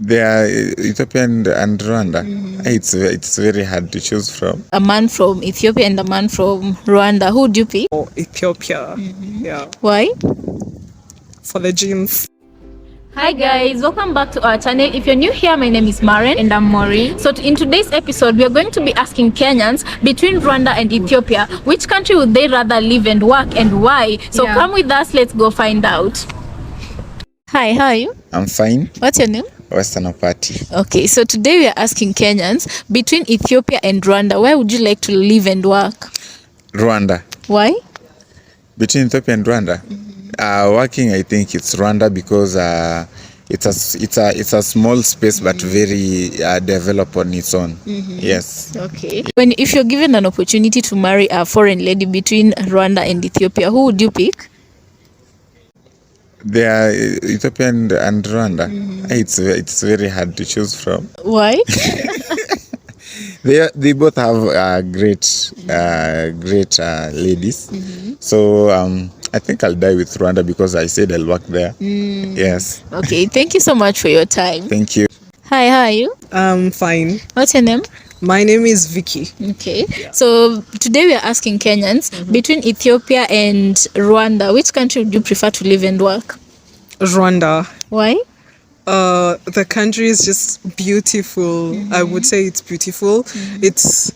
They are Ethiopian and Rwanda. It's very hard to choose from. A man from Ethiopia and a man from Rwanda. Who would you pick? Ethiopia. Yeah, Why? for the genes. Hi guys, welcome back to our channel. If you're new here, my name is Maren and I'm Maureen. So in today's episode, we are going to be asking Kenyans between Rwanda and Ethiopia, which country would they rather live and work and why? So come with us, let's go find out. Hi, how are you? I'm fine. What's your name? Western Party. Okay, so today we are asking Kenyans between Ethiopia and Rwanda, where would you like to live and work? Rwanda. Why? Between Ethiopia and Rwanda. Working, I think it's Rwanda because it's a small space but very developed on its own. Yes. Okay. If you're given an opportunity to marry a foreign lady between Rwanda and Ethiopia, who would you pick? They are Ethiopian and Rwanda. It's very hard to choose from. Why? They both have great ladies. So I think I'll die with Rwanda because I said I'll work there. Yes. Okay, thank you so much for your time. Thank you. Hi, how are you? I'm fine. What's your name? My name is Vicky. Okay. So today we are asking Kenyans between Ethiopia and Rwanda, which country would you prefer to live and work? Rwanda. Why? The country is just beautiful. I would say it's beautiful. It's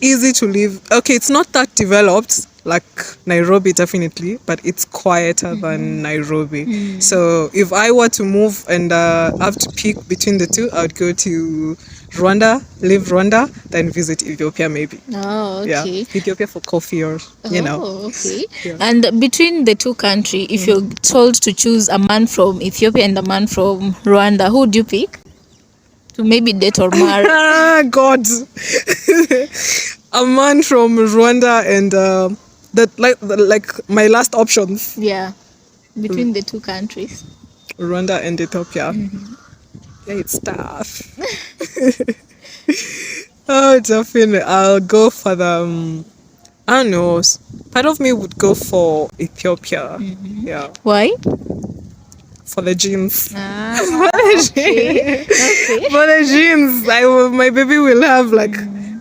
easy to live. Okay, it's not that developed like Nairobi, definitely, but it's quieter than Nairobi. So if I were to move and have to pick between the two, I would go to Rwanda, live Rwanda, then visit Ethiopia maybe. Oh, okay. Yeah, Ethiopia for coffee or, Oh, okay. Yeah. And between the two countries, if you're told to choose a man from Ethiopia and a man from Rwanda, who would you pick? To maybe date or marry? Ah, God. A man from Rwanda and like my last options. Yeah. Between the two countries. Rwanda and Ethiopia. Yeah, it's tough. Oh, definitely. I'll go for the, I don't know, part of me would go for Ethiopia. Yeah, Why? for the genes. Ah, okay. Okay. For the genes, my baby will have like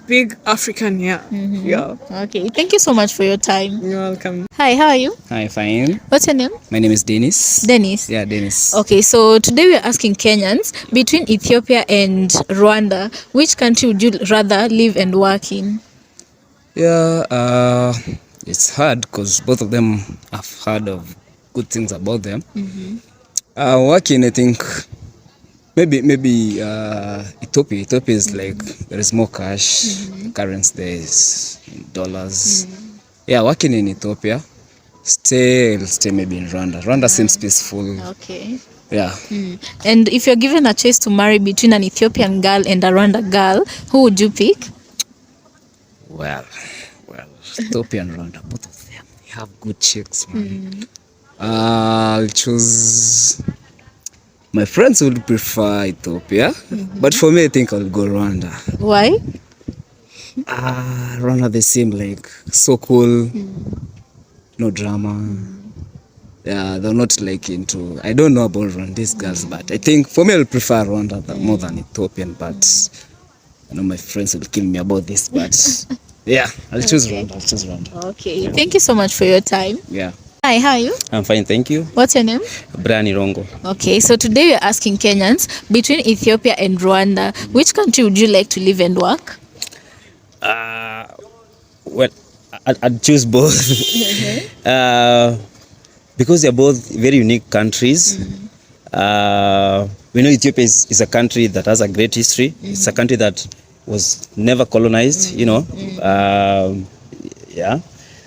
big African hair. Yeah. Okay. Thank you so much for your time. You're welcome. Hi, how are you? Hi, fine. What's your name? My name is Dennis. Dennis. Yeah, Dennis. Okay, so today we are asking Kenyans between Ethiopia and Rwanda, which country would you rather live and work in? Yeah, it's hard because both of them have heard of good things about them. Working, I think maybe Ethiopia. Ethiopia is like there is more cash, currency there is in dollars. Yeah, working in Ethiopia. I'll stay maybe in Rwanda. Rwanda seems peaceful. Okay. Yeah. And if you're given a choice to marry between an Ethiopian girl and a Rwanda girl, who would you pick? Well, Ethiopia and Rwanda, both of them, they have good chicks, man. I'll choose. My friends would prefer Ethiopia, but for me, I think I'll go Rwanda. Why? Rwanda, they seem like so cool, no drama. Yeah, they're not like into. I don't know about Rwandese girls, but I think for me, I'll prefer Rwanda more than Ethiopian. But I know my friends will kill me about this, but yeah, I'll choose Rwanda. I'll choose Rwanda. Okay. Thank you so much for your time. Yeah. Hi, how are you? I'm fine, thank you. What's your name? Brian Rongo. Okay, so today we're asking Kenyans between Ethiopia and Rwanda, which country would you like to live and work? Well, I'd choose both because they're both very unique countries. We know Ethiopia is a country that has a great history. It's a country that was never colonized, yeah.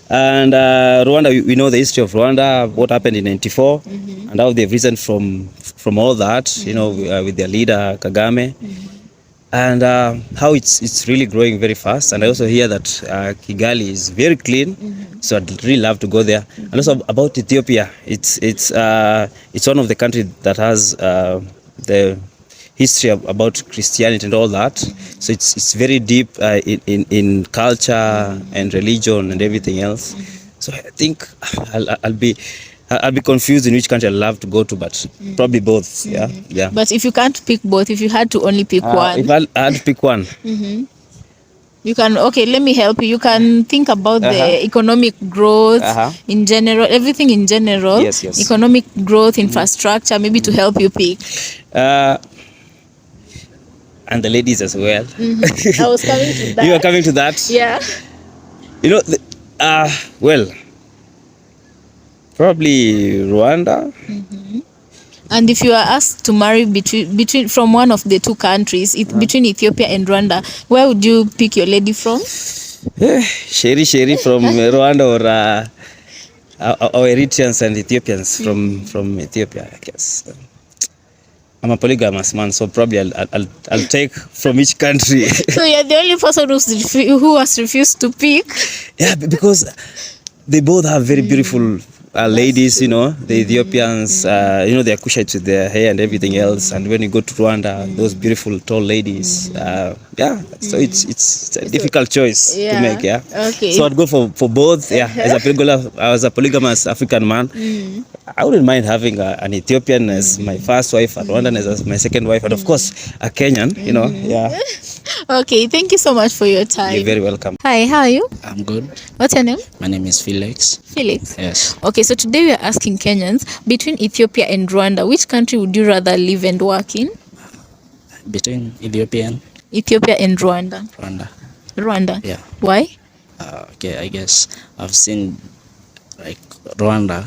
And Rwanda, we know the history of Rwanda, what happened in 94, and how they've risen from all that, with their leader Kagame, and how it's really growing very fast. And I also hear that Kigali is very clean, so I'd really love to go there. And also about Ethiopia, it's one of the countries that has the history about Christianity and all that. So it's very deep in culture and religion and everything else. So I think I'll be confused in which country I'd love to go to, but probably both. Yeah. But if you can't pick both, if you had to only pick one, If I had to pick one, you can. Okay, let me help you. You can think about the economic growth in general, everything in general. Yes. Economic growth, infrastructure, maybe to help you pick. And the ladies as well. I was coming to that. You are coming to that? Yeah. You know, well, probably Rwanda. And if you are asked to marry between from one of the two countries, between Ethiopia and Rwanda, where would you pick your lady from? Sheri from Rwanda, or Eritreans and Ethiopians from Ethiopia, I guess. I'm a polygamous man, so probably I'll take from each country. So you're the only person who has refused to pick. Yeah, because they both have very beautiful ladies, you know, the Ethiopians, you know, they're Kushites with their hair and everything else. And when you go to Rwanda, those beautiful tall ladies, so it's a difficult choice to make, Okay. So I'd go for both, as a polygamous African man. I wouldn't mind having an Ethiopian as my first wife, a Rwandan as my second wife, and of course a Kenyan, you know, Okay, thank you so much for your time. You're very welcome. Hi, how are you? I'm good. What's your name? My name is Felix. Felix. Yes. Okay, so today we are asking Kenyans, between Ethiopia and Rwanda, which country would you rather live and work in? Between Ethiopia and Ethiopia and Rwanda. Rwanda. Rwanda. Yeah. Why? Okay, I guess I've seen like Rwanda.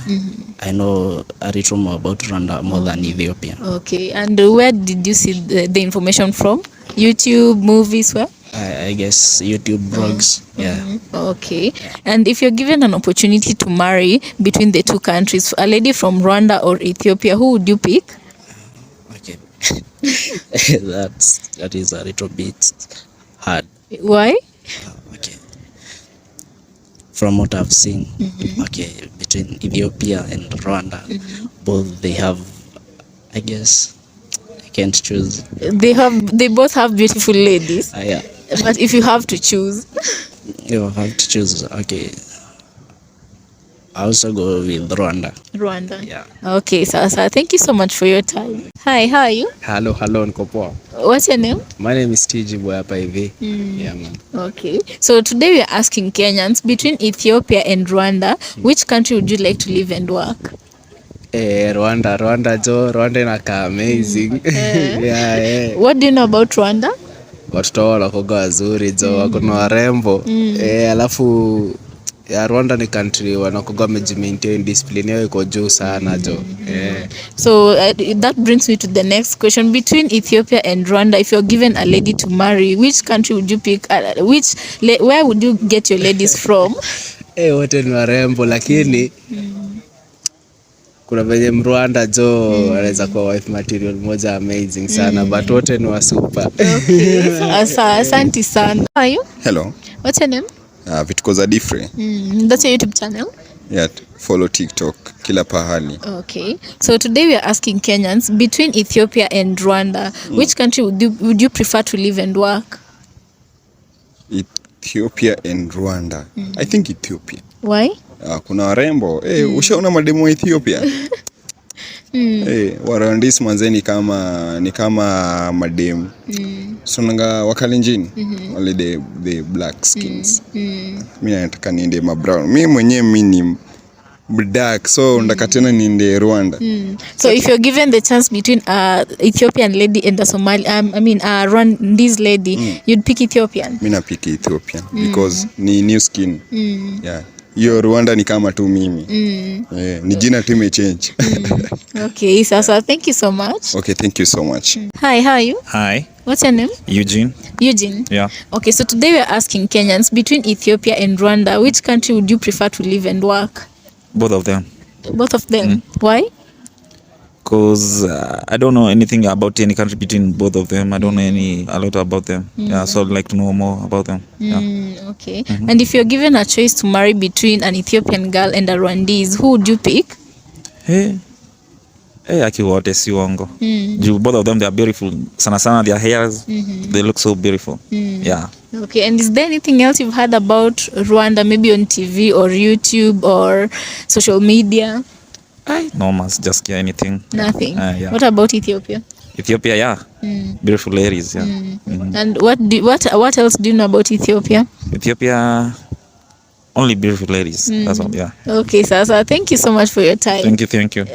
I know a little more about Rwanda more than Ethiopia. Okay, and where did you see the information from? YouTube, movies, where? I guess YouTube blogs. Yeah. Okay, and if you're given an opportunity to marry between the two countries, a lady from Rwanda or Ethiopia, who would you pick? Okay. that is a little bit hard. Why? Okay. From what I've seen, okay, between Ethiopia and Rwanda, both they have, I guess, I can't choose. They both have beautiful ladies. Yeah. But if you have to choose, You have to choose. Okay. I also go with Rwanda. Rwanda. Yeah. Okay, Sasa, thank you so much for your time. Hi, how are you? Hello, niko poa. What's your name? My name is TG boy hapa hivi. Yeah, man. Okay, so today we are asking Kenyans, between Ethiopia and Rwanda, which country would you like to live and work? Rwanda inakaa amazing. Yeah. What do you know about Rwanda? Watoto wao wanakuwa wazuri wako na warembo. Alafu ya Rwanda ni country wanakuwa wamejimaintain, discipline yao iko juu sana So that brings me to the next question. Between Ethiopia and Rwanda, if you're given a lady to marry, which country would you pick? Where would you get your ladies from? Wote ni warembo lakini kuna venye Rwanda anaweza kuwa wife material moja amazing sana, but wote ni wa super. Okay. Asante sana. How are you? Hello. What's your name? Vitukoza Diffre. That's your YouTube channel? Yeah, follow TikTok kila pahali. Okay. So today we are asking Kenyans, between Ethiopia and Rwanda, which country would you prefer to live and work? Ethiopia and Rwanda. I think Ethiopia. Why? Kuna warembo. Ushaona mademu wa Ethiopia? Warwandese manze ni kama mademu. Sonanga wakalenjini. Wale the black skins. Mimi nataka niende brown. Mimi mwenyewe ni dark, so ndaka tena niende Rwanda. So if you're given the chance between Ethiopian lady and a Rwandese lady, you'd pick Ethiopian? Mimi na pick Ethiopian because ni new skin. Yeah. Hiyo Rwanda ni kama tu mimi. Ni jina tu imechange. Okay, Sasa, thank you so much. Okay, thank you so much. Hi, how are you? Hi, What's your name? Eugene. Eugene. Yeah. Okay, so today we are asking Kenyans, between Ethiopia and Rwanda, which country would you prefer to live and work? Both of them. Both of them. Why? Because I don't know anything about any country between both of them. I don't know a lot about them. Yeah, so I'd like to know more about them. Yeah. Okay. And if you're given a choice to marry between an Ethiopian girl and a Rwandese, who would you pick? Aki wote si uongo. Both of them, they are beautiful. Sana their hairs, they look so beautiful. Yeah. Okay, and is there anything else you've heard about Rwanda, maybe on TV or YouTube or social media? No must just care anything. Nothing. Yeah. What about Ethiopia? Ethiopia, yeah. Beautiful areas, yeah. And what else do you know about Ethiopia? Ethiopia, only beautiful ladies. That's all, yeah. Okay, Sasa, thank you so much for your time. Thank you.